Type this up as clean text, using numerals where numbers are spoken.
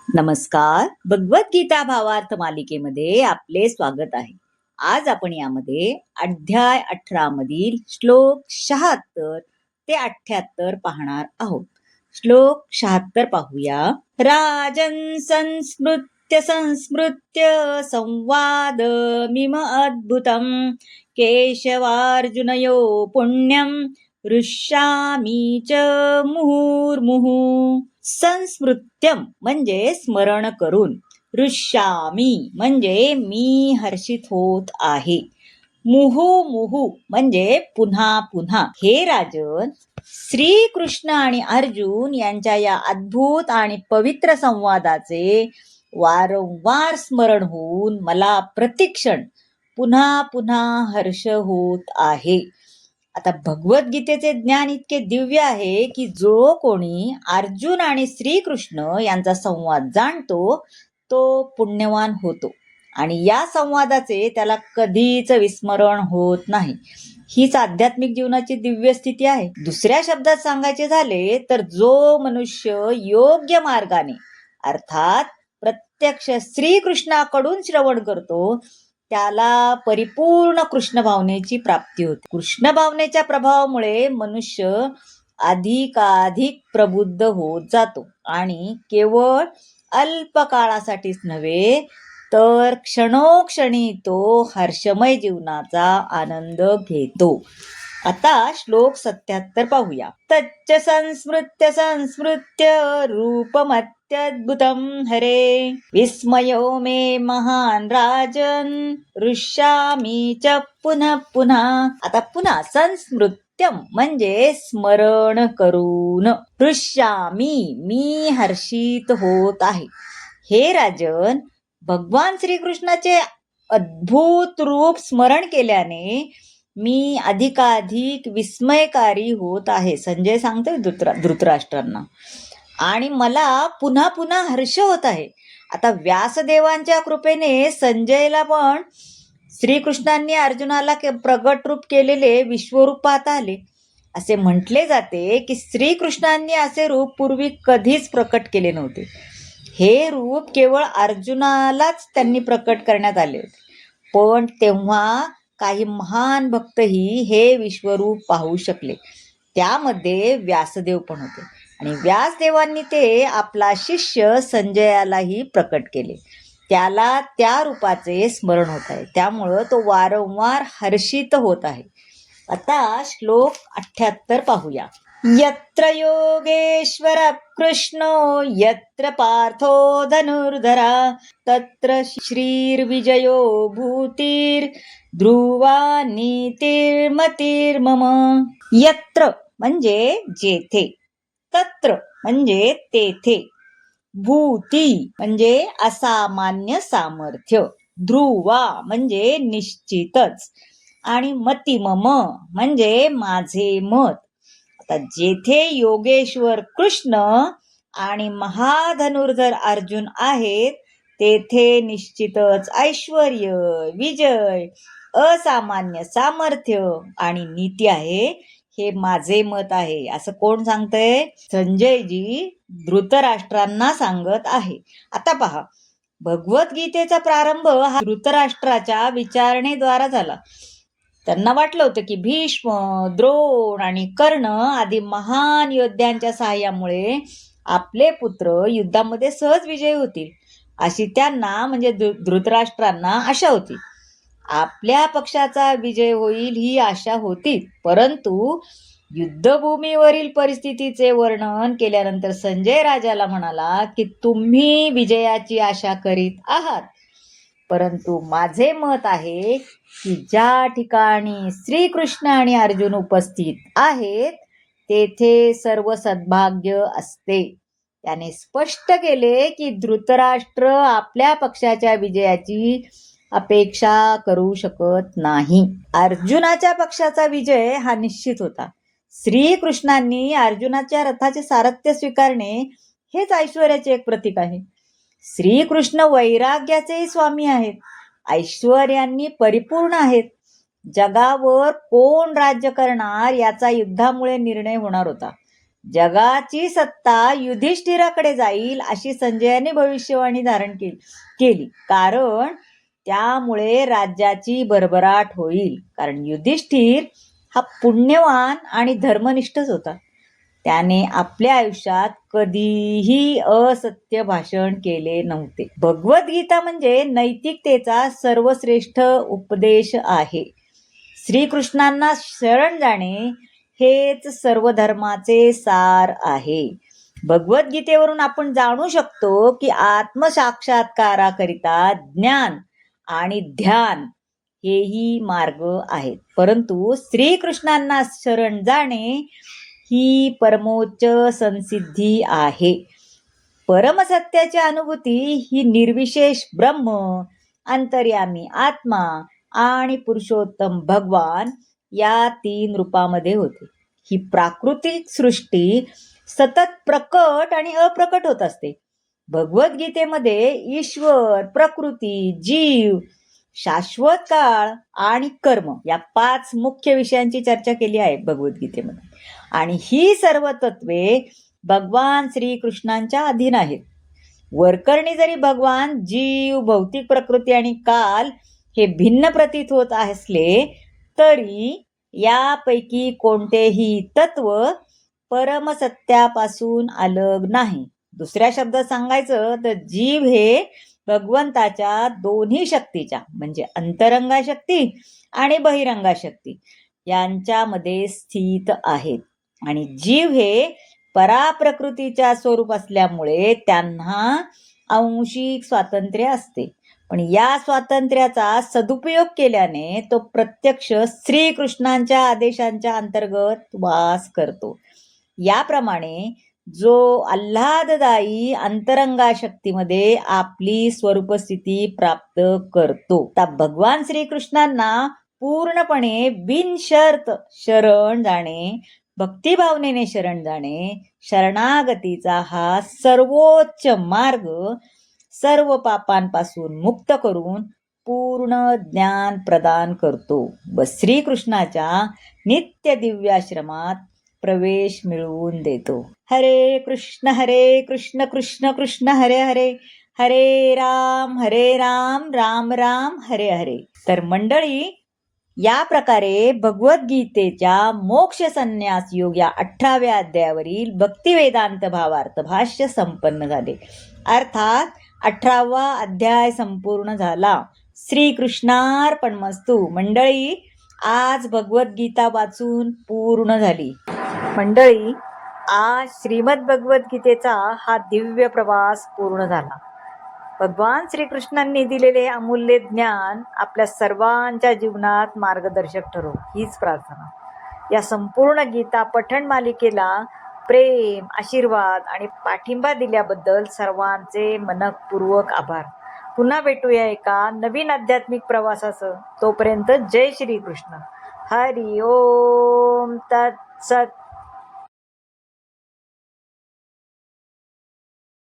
नमस्कार. भगवद्गीता भावार्थ मालिकेमध्ये आपले स्वागत आहे. आज आपण यामध्ये अध्याय 18 मधील श्लोक 76 ते 78 पाहणार आहोत. श्लोक 76 पाहूया. राजन् संस्मृत्य संस्मृत्य संवादमिम अद्भुतम् केशवार्जुनयो पुण्यं हृष्यामि च मुहुर्मुहुः. संस्मृत्यम म्हणजे स्मरण करून, हृष्यामी म्हणजे मी हर्षित होत आहे, मुहुमुहु म्हणजे पुन्हा पुन्हा. हे राजन, श्री कृष्ण आणि अर्जुन यांच्या या अद्भुत आणि पवित्र संवादाचे वारंवार स्मरण होऊन मला प्रतिक्षण पुन्हा पुन्हा हर्ष होत आहे. आता भगवद्गीतेचे ज्ञान इतके दिव्य आहे की जो कोणी अर्जुन आणि श्रीकृष्ण यांचा संवाद जाणतो तो पुण्यवान होतो आणि या संवादाचे त्याला कधीच विस्मरण होत नाही. हीच आध्यात्मिक जीवनाची दिव्य स्थिती आहे. दुसऱ्या शब्दात सांगायचे झाले तर जो मनुष्य योग्य मार्गाने अर्थात प्रत्यक्ष श्रीकृष्णाकडून श्रवण करतो त्याला परिपूर्ण कृष्ण भावनेची प्राप्ती होते. कृष्ण भावनेच्या प्रभावामुळे मनुष्य अधिकाधिक प्रबुद्ध होत जातो आणि केवळ अल्प काळासाठीच नव्हे तर क्षणोक्षणी तो हर्षमय जीवनाचा आनंद घेतो. आता श्लोक 77 पाहूया. तच्च संस्मृत्य संस्मृत्य रूपमत्यद्भुतं हरे विस्मयो मे महान राजन हृष्यामि च पुनः पुन्हा. आता पुन्हा संस्मृत्यम म्हणजे स्मरण करून, हृष्यामि मी हर्षित होत आहे. हे राजन, भगवान श्रीकृष्णाचे अद्भुत रूप स्मरण केल्याने मी अधिकाधिक विस्मयकारी होत आहे. संजय सांगतोय धृतराष्ट्रांना, आणि मला पुन्हा पुन्हा हर्ष होत आहे. आता व्यासदेवांच्या कृपेने संजयला पण श्रीकृष्णांनी अर्जुनाला प्रगट रूप केलेले विश्वरूप पाहता आले. असे म्हटले जाते की श्रीकृष्णांनी असे रूप पूर्वी कधीच प्रकट केले नव्हते. हे रूप केवळ अर्जुनालाच त्यांनी प्रकट करण्यात आले होते, पण तेव्हा काही महान भक्तही हे विश्वरूप पाहू शकले. त्यामध्ये व्यासदेव पण होते आणि व्यासदेवांनी ते आपला शिष्य संजयालाही प्रकट केले. त्याला त्या रूपाचे स्मरण होत आहे, त्यामुळं तो वारंवार हर्षित होत आहे. आता श्लोक 78 पाहूया. यत्र योगेश्वर कृष्णो यत्र पार्थो धनुर्धरा तत्र श्रीर्विजयो भूतिर् ध्रुवा नीतिर्मतिर्मम. यत्र म्हणजे जेथे, तत्र म्हणजे तेथे, भूती म्हणजे असामान्य सामर्थ्य, ध्रुवा म्हणजे निश्चितच, आणि मतिमम म्हणजे माझे मत. आता जेथे योगेश्वर कृष्ण आणि महाधनुर्धर अर्जुन आहेत तेथे निश्चितच ऐश्वर्य, विजय, असामान्य सामर्थ्य आणि नीती आहे. हे माझे मत आहे, असं कोण सांगतंय? संजयजी धृतराष्ट्रांना सांगत आहे. आता पहा, भगवद्गीतेचा प्रारंभ हा धृतराष्ट्राच्या विचारणेद्वारा झाला. त्यांना वाटलं होतं की भीष्म, द्रोण आणि कर्ण आदी महान योद्ध्यांच्या सहाय्यामुळे आपले पुत्र युद्धामध्ये सहज विजयी होतील, अशी त्यांना म्हणजे धृतराष्ट्रांना आशा होती. आपल्या पक्षाचा विजय होईल ही आशा होती, परंतु युद्धभूमीवरील परिस्थितीचे वर्णन केल्यानंतर संजय राजाला म्हणाला की तुम्ही विजयाची आशा करीत आहात, परंतु माझे मत आहे की ज्या ठिकाणी श्रीकृष्ण आणि अर्जुन उपस्थित आहेत तेथे सर्व सद्भाग्य असते. त्याने स्पष्ट केले की धृतराष्ट्र आपल्या पक्षाच्या विजयाची अपेक्षा करू शकत नाही. अर्जुनाच्या पक्षाचा विजय हा निश्चित होता. श्रीकृष्णांनी अर्जुनाच्या रथाचे सारथ्य स्वीकारणे हेच ऐश्वर्याचे एक प्रतीक आहे. श्रीकृष्ण वैराग्याचेही स्वामी आहेत, ऐश्वर्यांनी परिपूर्ण आहेत. जगावर कोण राज्य करणार याचा युद्धामुळे निर्णय होणार होता. जगाची सत्ता युधिष्ठिराकडे जाईल अशी संजयाने भविष्यवाणी धारण केली. कारण त्यामुळे राज्याची भरभराट होईल. कारण युधिष्ठिर हा पुण्यवान आणि धर्मनिष्ठच होता. त्याने आपल्या आयुष्यात कधीही असत्य भाषण केले नव्हते. भगवद्गीता म्हणजे नैतिकतेचा सर्वश्रेष्ठ उपदेश आहे. श्रीकृष्णांना शरण जाणे हेच सर्व धर्माचे सार आहे. भगवद्गीतेवरून आपण जाणू शकतो की आत्मसाक्षात्काराकरिता ज्ञान आणि ध्यान हेही मार्ग आहेत. परंतु श्रीकृष्णांना शरण जाणे ही परमोच्च संसिद्धी आहे. परमसत्याची अनुभूती ही निर्विशेष ब्रह्म, अंतर्यामी आत्मा आणि पुरुषोत्तम भगवान या 3 रूपामध्ये होते. ही प्राकृतिक सृष्टी सतत प्रकट आणि अप्रकट होत असते. भगवद्गीतेमध्ये ईश्वर, प्रकृती, जीव, शाश्वत काळ आणि कर्म या 5 मुख्य विषयांची चर्चा केली आहे भगवद्गीतेमध्ये. आणि ही सर्व तत्वे भगवान श्रीकृष्णांच्या अधीन आहेत. वरकरणी जरी भगवान, जीव, भौतिक प्रकृती आणि काल हे भिन्न प्रतीत होत असले तरी यापैकी कोणतेही तत्व परमसत्यापासून अलग नाही. दुसऱ्या शब्दात सांगायचं तर जीव हे भगवंताच्या दोन्ही शक्तीच्या म्हणजे अंतरंगा शक्ती आणि बहिरंगा शक्ती यांच्यामध्ये स्थित आहेत. आणि जीव हे पराप्रकृतीच्या स्वरूप असल्यामुळे त्यांना आंशिक स्वातंत्र्य असते. पण या स्वातंत्र्याचा सदुपयोग केल्याने तो प्रत्यक्ष श्रीकृष्णांच्या आदेशांच्या अंतर्गत वास करतो. याप्रमाणे जो आल्हाददायी अंतरंगा शक्तीमध्ये आपली स्वरूपस्थिती प्राप्त करतो. तर भगवान श्रीकृष्णांना पूर्णपणे बिनशर्त शरण जाणे, भक्तिभावनेने शरण जाणे, शरणागतीचा हा सर्वोच्च मार्ग सर्व पापांपासून मुक्त करून पूर्ण ज्ञान प्रदान करतो व श्रीकृष्णाच्या नित्य दिव्याश्रमात प्रवेश मिळवून देतो. हरे कृष्ण कृष्ण कृष्ण हरे हरे, हरे राम राम राम हरे हरे. तर मंडळी, या प्रकारे भगवद्गीतेच्या मोक्ष संन्यास योग या 18व्या अध्यायावरील भक्तिवेदांत भावार्थ भाष्य संपन्न झाले. अर्थात 18वा अध्याय संपूर्ण झाला. श्रीकृष्णार्पणमस्तु. मंडळी, आज भगवद्गीता वाचून पूर्ण झाली. मंडळी, आज श्रीमद भगवद्गीतेचा हा दिव्य प्रवास पूर्ण झाला. भगवान श्रीकृष्णांनी दिलेले अमूल्य ज्ञान आपल्या सर्वांच्या जीवनात मार्गदर्शक ठरो हीच प्रार्थना. या संपूर्ण गीता पठण मालिकेला प्रेम, आशीर्वाद आणि पाठिंबा दिल्याबद्दल सर्वांचे मनपूर्वक आभार. पुन्हा भेटूया एका नवीन आध्यात्मिक प्रवासासह. तोपर्यंत जय श्रीकृष्ण. हरि ओम तत्सत.